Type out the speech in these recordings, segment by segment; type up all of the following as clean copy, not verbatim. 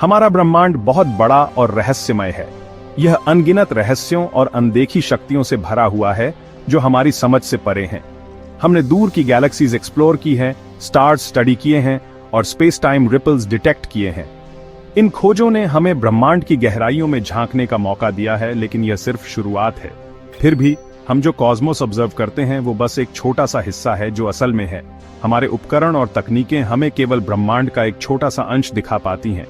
हमारा ब्रह्मांड बहुत बड़ा और रहस्यमय है। यह अनगिनत रहस्यों और अनदेखी शक्तियों से भरा हुआ है जो हमारी समझ से परे हैं। हमने दूर की गैलेक्सीज एक्सप्लोर की हैं, स्टार्स स्टडी किए हैं और स्पेस टाइम रिपल्स डिटेक्ट किए हैं। इन खोजों ने हमें ब्रह्मांड की गहराइयों में झांकने का मौका दिया है, लेकिन यह सिर्फ शुरुआत है। फिर भी हम जो कॉस्मोस ऑब्जर्व करते हैं वो बस एक छोटा सा हिस्सा है जो असल में है। हमारे उपकरण और तकनीकें हमें केवल ब्रह्मांड का एक छोटा सा अंश दिखा पाती हैं।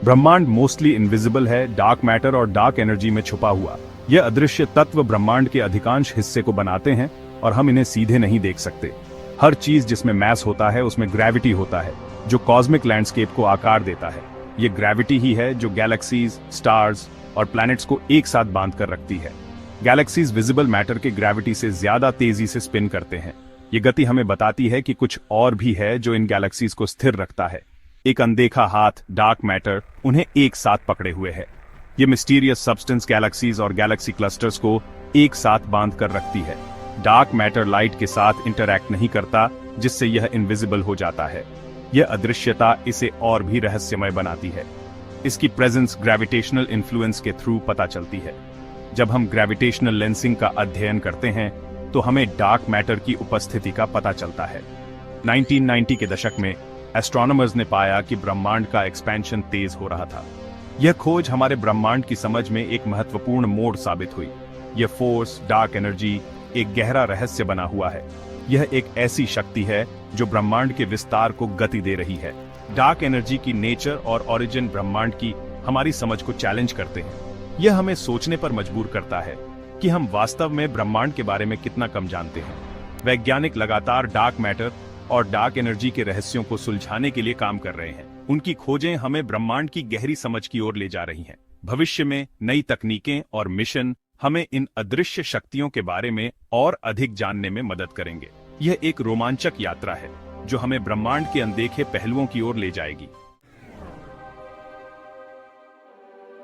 ब्रह्मांड मोस्टली इनविजिबल है, डार्क मैटर और डार्क एनर्जी में छुपा हुआ। यह अदृश्य तत्व ब्रह्मांड के अधिकांश हिस्से को बनाते हैं और हम इन्हें सीधे नहीं देख सकते। हर चीज जिसमें मैस होता है उसमें ग्रेविटी होता है जो कॉस्मिक लैंडस्केप को आकार देता है। ये ग्रेविटी ही है जो गैलेक्सीज, स्टार्स और प्लैनेट्स को एक साथ बांध कर रखती है। गैलेक्सीज विजिबल मैटर के ग्रेविटी से ज्यादा तेजी से स्पिन करते हैं। ये गति हमें बताती है कि कुछ और भी है जो इन गैलेक्सीज को स्थिर रखता है। एक अनदेखा हाथ, डार्क मैटर, उन्हें एक साथ पकड़े हुए है। ये मिस्टीरियस सब्सटेंस गैलेक्सीज और गैलेक्सी क्लस्टर्स को एक साथ बांध कर रखती है। डार्क मैटर लाइट के साथ इंटरैक्ट नहीं करता, जिससे यह इनविजिबल हो जाता है। यह अदृश्यता इसे और भी रहस्यमय बनाती है। इसकी प्रेजेंस ग्रेविटेशनल इन्फ्लुएंस के थ्रू पता चलती है। जब हम ग्रेविटेशनल लेंसिंग का अध्ययन करते हैं तो हमें डार्क मैटर की उपस्थिति का पता चलता है। 1990 के दशक में एस्ट्रोनॉमर्स ने पाया कि ब्रह्मांड का एक्सपेंशन तेज हो रहा था। यह खोज हमारे ब्रह्मांड की समझ में एक महत्वपूर्ण मोड़ साबित हुई। यह फोर्स, डार्क एनर्जी, एक गहरा रहस्य बना हुआ है। यह एक ऐसी शक्ति है जो ब्रह्मांड के विस्तार को गति दे रही है। डार्क एनर्जी की नेचर और ओरिजिन ब्रह्मांड की हमारी समझ को चैलेंज करते हैं। यह हमें सोचने पर मजबूर करता है कि हम वास्तव में ब्रह्मांड के बारे में कितना कम जानते हैं। वैज्ञानिक लगातार डार्क मैटर और डार्क एनर्जी के रहस्यों को सुलझाने के लिए काम कर रहे हैं। उनकी खोजें हमें ब्रह्मांड की गहरी समझ की ओर ले जा रही हैं। भविष्य में नई तकनीकें और मिशन हमें इन अदृश्य शक्तियों के बारे में और अधिक जानने में मदद करेंगे। यह एक रोमांचक यात्रा है जो हमें ब्रह्मांड के अनदेखे पहलुओं की ओर ले जाएगी।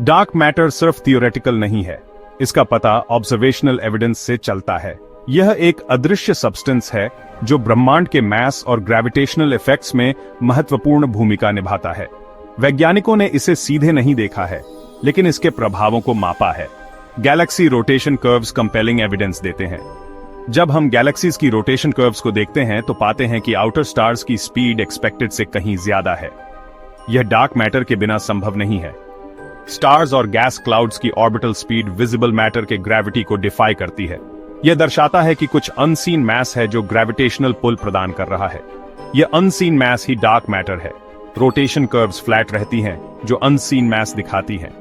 डार्क मैटर सिर्फ थियोरेटिकल नहीं है, इसका पता ऑब्जर्वेशनल एविडेंस से चलता है। यह एक अदृश्य सब्सटेंस है जो ब्रह्मांड के मैस और ग्रेविटेशनल इफेक्ट्स में महत्वपूर्ण भूमिका निभाता है। वैज्ञानिकों ने इसे सीधे नहीं देखा है, लेकिन इसके प्रभावों को मापा है। Galaxy rotation curves compelling evidence देते हैं। जब हम गैलेक्सीज की रोटेशन कर्व्स को देखते हैं तो पाते हैं कि आउटर स्टार्स की स्पीड एक्सपेक्टेड से कहीं ज्यादा है। यह डार्क मैटर के बिना संभव नहीं है। स्टार्स और गैस क्लाउड्स की ऑर्बिटल स्पीड विजिबल मैटर के ग्रेविटी को डिफाई करती है। यह दर्शाता है कि कुछ अनसीन मैस है जो ग्रेविटेशनल पुल प्रदान कर रहा है। यह अनसीन मैस ही डार्क मैटर है। रोटेशन कर्व्स फ्लैट रहती हैं जो अनसीन मैस दिखाती हैं।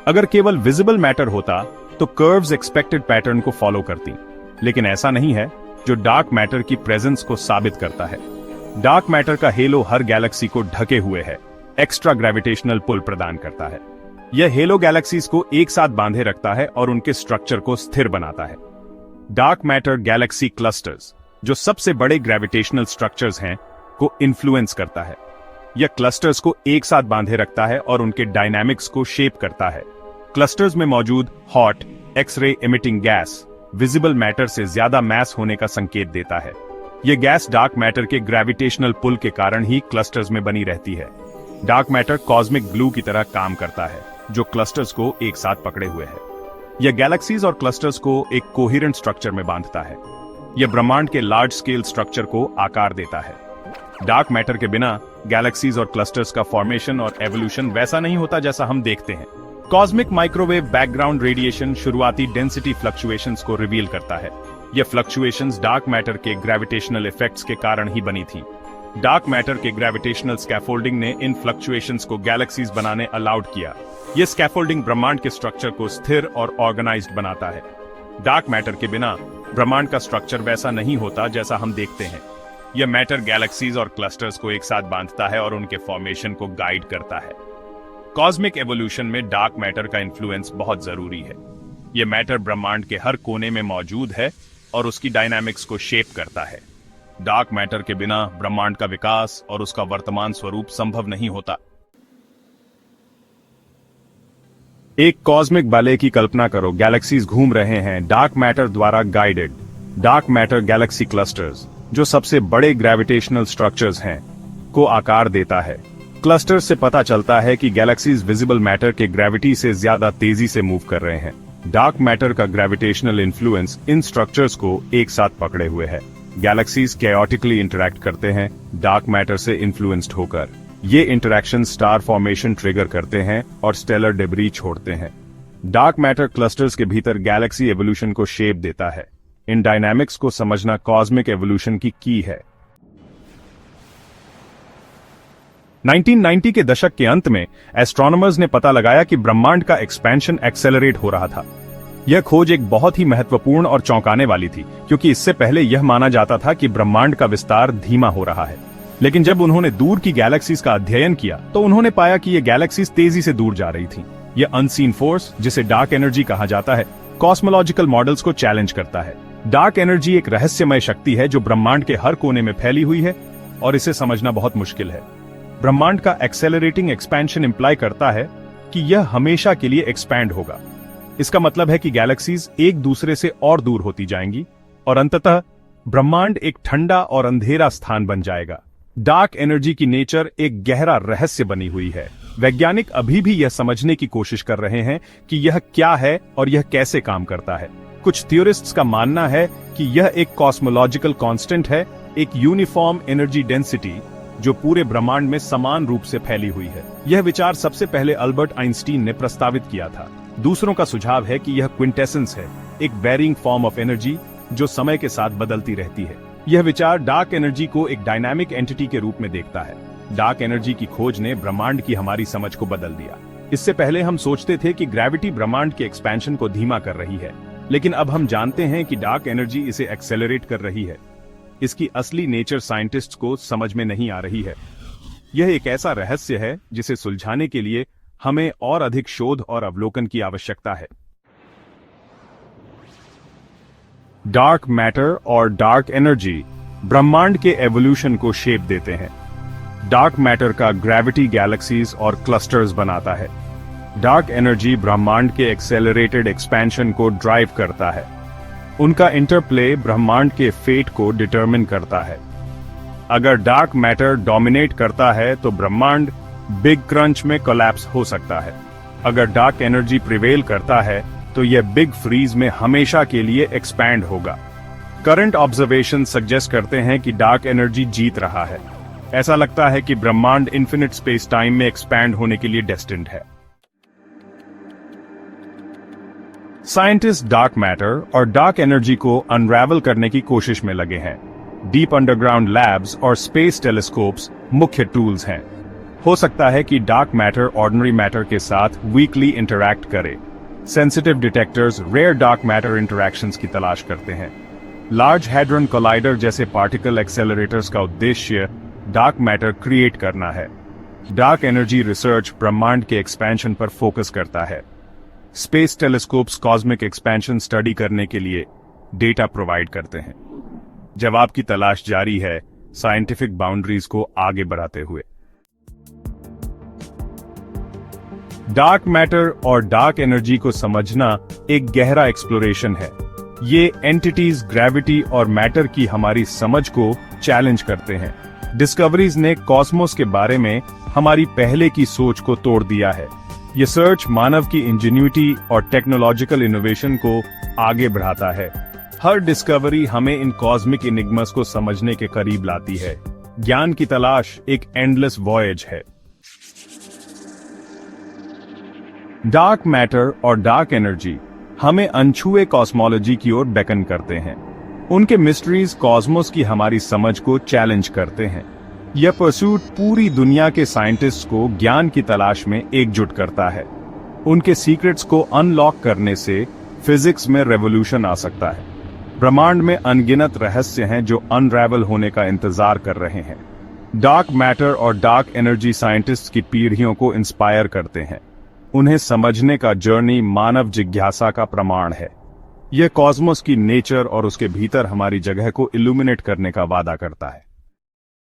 अगर केवल विजिबल मैटर होता तो कर्व्स एक्सपेक्टेड पैटर्न को फॉलो करती, लेकिन ऐसा नहीं है, जो डार्क मैटर की प्रेजेंस को साबित करता है। डार्क मैटर का हेलो हर गैलेक्सी को ढके हुए है, एक्स्ट्रा ग्रेविटेशनल पुल प्रदान करता है। यह हेलो गैलेक्सीज को एक साथ बांधे रखता है और उनके स्ट्रक्चर को स्थिर बनाता है। डार्क मैटर गैलेक्सी क्लस्टर्स, जो सबसे बड़े ग्रेविटेशनल स्ट्रक्चर्स हैं, को इन्फ्लुएंस करता है। यह क्लस्टर्स को एक साथ बांधे रखता है और उनके डायनामिक्स को शेप करता है। क्लस्टर्स में मौजूद hot X ray emitting gas visible matter से ज्यादा मैस होने का संकेत देता है। यह गैस डार्क मैटर के ग्रेविटेशनल पुल के कारण ही क्लस्टर्स में बनी रहती है। डार्क मैटर कॉस्मिक ग्लू की तरह काम करता है, जो क्लस्टर्स को एक साथ पकड़े हुए है। यह गैलेक्सीज और क्लस्टर्स को एक कोहेरेंट स्ट्रक्चर में बांधता है। यह ब्रह्मांड के लार्ज स्केल स्ट्रक्चर को आकार देता है। डार्क मैटर के बिना गैलेक्सीज और क्लस्टर्स का फॉर्मेशन और एवोल्यूशन वैसा नहीं होता जैसा हम देखते हैं। कॉस्मिक माइक्रोवेव बैकग्राउंड रेडिएशन शुरुआती डेंसिटी फ्लक्चुएशंस को रिवील करता है। यह फ्लक्चुएशंस डार्क मैटर के ग्रेविटेशनल इफेक्ट्स के कारण ही बनी थी। डार्क मैटर के ग्रेविटेशनल स्कैफोल्डिंग ने इन फ्लक्चुएशंस को गैलेक्सीज बनाने अलाउड किया। यह स्कैफोल्डिंग ब्रह्मांड के स्ट्रक्चर को स्थिर और ऑर्गेनाइज्ड बनाता है। डार्क मैटर के बिना ब्रह्मांड का स्ट्रक्चर वैसा नहीं होता जैसा हम देखते हैं। यह मैटर गैलेक्सीज और क्लस्टर्स को एक साथ बांधता है और उनके फॉर्मेशन को गाइड करता है। कॉस्मिक एवोल्यूशन में डार्क मैटर का इन्फ्लुएंस बहुत जरूरी है। यह मैटर ब्रह्मांड के हर कोने में मौजूद है और उसकी डायनामिक्स को शेप करता है। डार्क मैटर के बिना ब्रह्मांड का विकास और उसका वर्तमान स्वरूप संभव नहीं होता। एक कॉस्मिक बैले की कल्पना करो। गैलेक्सीज घूम रहे हैं, डार्क मैटर द्वारा guided. Dark matter Galaxy clusters, जो सबसे बड़े ग्रेविटेशनल स्ट्रक्चर्स हैं, को आकार देता है। क्लस्टर से पता चलता है कि गैलेक्सीज विजिबल मैटर के ग्रेविटी से ज्यादा तेजी से मूव कर रहे हैं। डार्क मैटर का ग्रेविटेशनल इन्फ्लुएंस इन स्ट्रक्चर्स को एक साथ पकड़े हुए है। गैलेक्सीज कैओटिकली इंटरैक्ट करते हैं डार्क मैटर से इन्फ्लुएंस्ड होकर। ये इंटरैक्शन स्टार फॉर्मेशन ट्रिगर करते हैं और स्टेलर डेब्री छोड़ते हैं। डार्क मैटर क्लस्टर्स के भीतर गैलेक्सी एवोल्यूशन को शेप देता है। इन डायनामिक्स को समझना कॉस्मिक एवोल्यूशन की है। 1990 के दशक के अंत में एस्ट्रोनॉमर्स ने पता लगाया कि ब्रह्मांड का एक्सपेंशन एक्सेलरेट हो रहा था। यह खोज एक बहुत ही महत्वपूर्ण और चौंकाने वाली थी, क्योंकि इससे पहले यह माना जाता था कि ब्रह्मांड का विस्तार धीमा हो रहा है। लेकिन जब उन्होंने दूर की गैलेक्सीज का अध्ययन किया तो उन्होंने पाया कि ये गैलेक्सीज तेजी से दूर जा रही थीं। यह अनसीन फोर्स, जिसे डार्क एनर्जी कहा जाता है, कॉस्मोलॉजिकल मॉडल्स को चैलेंज करता है। डार्क एनर्जी एक रहस्यमय शक्ति है जो ब्रह्मांड के हर कोने में फैली हुई है और इसे समझना बहुत मुश्किल है। ब्रह्मांड का एक्सेलरेटिंग एक्सपेंशन इंप्लाई करता है कि यह हमेशा के लिए एक्सपैंड होगा। इसका मतलब है कि गैलेक्सीज एक दूसरे से और दूर होती जाएंगी और अंततः ब्रह्मांड एक ठंडा और अंधेरा स्थान बन जाएगा। डार्क एनर्जी की नेचर एक गहरा रहस्य बनी हुई है। वैज्ञानिक अभी भी यह समझने की कोशिश कर रहे हैं कि यह क्या है और यह कैसे काम करता है। कुछ थ्योरिस्ट्स का मानना है कि यह एक कॉस्मोलॉजिकल कांस्टेंट है, एक यूनिफॉर्म एनर्जी डेंसिटी जो पूरे ब्रह्मांड में समान रूप से फैली हुई है। यह विचार सबसे पहले अल्बर्ट आइंस्टीन ने प्रस्तावित किया था। दूसरों का सुझाव है कि यह क्विंटेसेंस है, एक वेरिंग फॉर्म ऑफ एनर्जी जो समय के साथ बदलती रहती है। यह विचार डार्क एनर्जी को एक डायनामिक एंटिटी के रूप में देखता है। डार्क एनर्जी की खोज ने ब्रह्मांड की हमारी समझ को बदल दिया। इससे पहले हम सोचते थे कि ग्रेविटी ब्रह्मांड के एक्सपेंशन को धीमा कर रही है, लेकिन अब हम जानते हैं कि डार्क एनर्जी इसे एक्सेलरेट कर रही है। इसकी असली नेचर साइंटिस्ट्स को समझ में नहीं आ रही है। यह एक ऐसा रहस्य है जिसे सुलझाने के लिए हमें और अधिक शोध और अवलोकन की आवश्यकता है। डार्क मैटर और डार्क एनर्जी ब्रह्मांड के एवोल्यूशन को शेप देते हैं। डार्क मैटर का ग्रेविटी गैलेक्सीज और क्लस्टर्स बनाता है। डार्क एनर्जी ब्रह्मांड के एक्सेलरेटेड एक्सपेंशन को ड्राइव करता है। उनका इंटरप्ले ब्रह्मांड के फेट को डिटरमिन करता है। अगर डार्क मैटर डोमिनेट करता है तो ब्रह्मांड बिग क्रंच में कोलैप्स हो सकता है। अगर डार्क एनर्जी प्रिवेल करता है तो यह बिग फ्रीज में हमेशा के लिए एक्सपैंड होगा। करंट ऑब्जर्वेशन सजेस्ट करते हैं कि डार्क एनर्जी जीत रहा है। ऐसा लगता है कि ब्रह्मांड इन्फिनिट स्पेस टाइम में एक्सपैंड होने के लिए डेस्टिन्ड है। साइंटिस्ट डार्क मैटर और डार्क एनर्जी को अनरैवल करने की कोशिश में लगे हैं। डीप अंडरग्राउंड लैब्स और स्पेस टेलीस्कोप्स मुख्य टूल्स हैं। हो सकता है कि डार्क मैटर ऑर्डिनरी मैटर के साथ वीकली इंटरैक्ट करे। Sensitive detectors rare dark matter interactions की तलाश करते हैं। लार्ज हैड्रन कोलाइडर जैसे पार्टिकल एक्सेलरेटर्स का उद्देश्य डार्क मैटर क्रिएट करना है। डार्क एनर्जी रिसर्च ब्रह्मांड के एक्सपेंशन पर फोकस करता है। Space telescopes cosmic expansion study करने के लिए डेटा प्रोवाइड करते हैं। जवाब की तलाश जारी है, साइंटिफिक बाउंड्रीज को आगे बढ़ाते हुए। डार्क मैटर और डार्क एनर्जी को समझना एक गहरा एक्सप्लोरेशन है। ये एंटिटीज ग्रेविटी और मैटर की हमारी समझ को चैलेंज करते हैं। डिस्कवरीज ने कॉस्मोस के बारे में हमारी पहले की सोच को तोड़ दिया है। ये सर्च मानव की इंजेन्युइटी और टेक्नोलॉजिकल इनोवेशन को आगे बढ़ाता है। हर डिस्कवरी हमें इन कॉस्मिक इनिग्मास को समझने के करीब लाती है। ज्ञान की तलाश एक एंडलेस वॉयज है। डार्क मैटर और डार्क एनर्जी हमें अनछुए कॉस्मोलॉजी की ओर बेकन करते हैं। उनके मिस्ट्रीज कॉस्मोस की हमारी समझ को चैलेंज करते हैं। यह परसूट पूरी दुनिया के साइंटिस्ट को ज्ञान की तलाश में एकजुट करता है। उनके सीक्रेट्स को अनलॉक करने से फिजिक्स में रेवोल्यूशन आ सकता है। ब्रह्मांड में अनगिनत रहस्य हैं जो अनरैवल होने का इंतजार कर रहे हैं। डार्क मैटर और डार्क एनर्जी साइंटिस्ट की पीढ़ियों को इंस्पायर करते हैं। उन्हें समझने का जर्नी मानव जिज्ञासा का प्रमाण है। यह कॉस्मोस की नेचर और उसके भीतर हमारी जगह को इल्यूमिनेट करने का वादा करता है।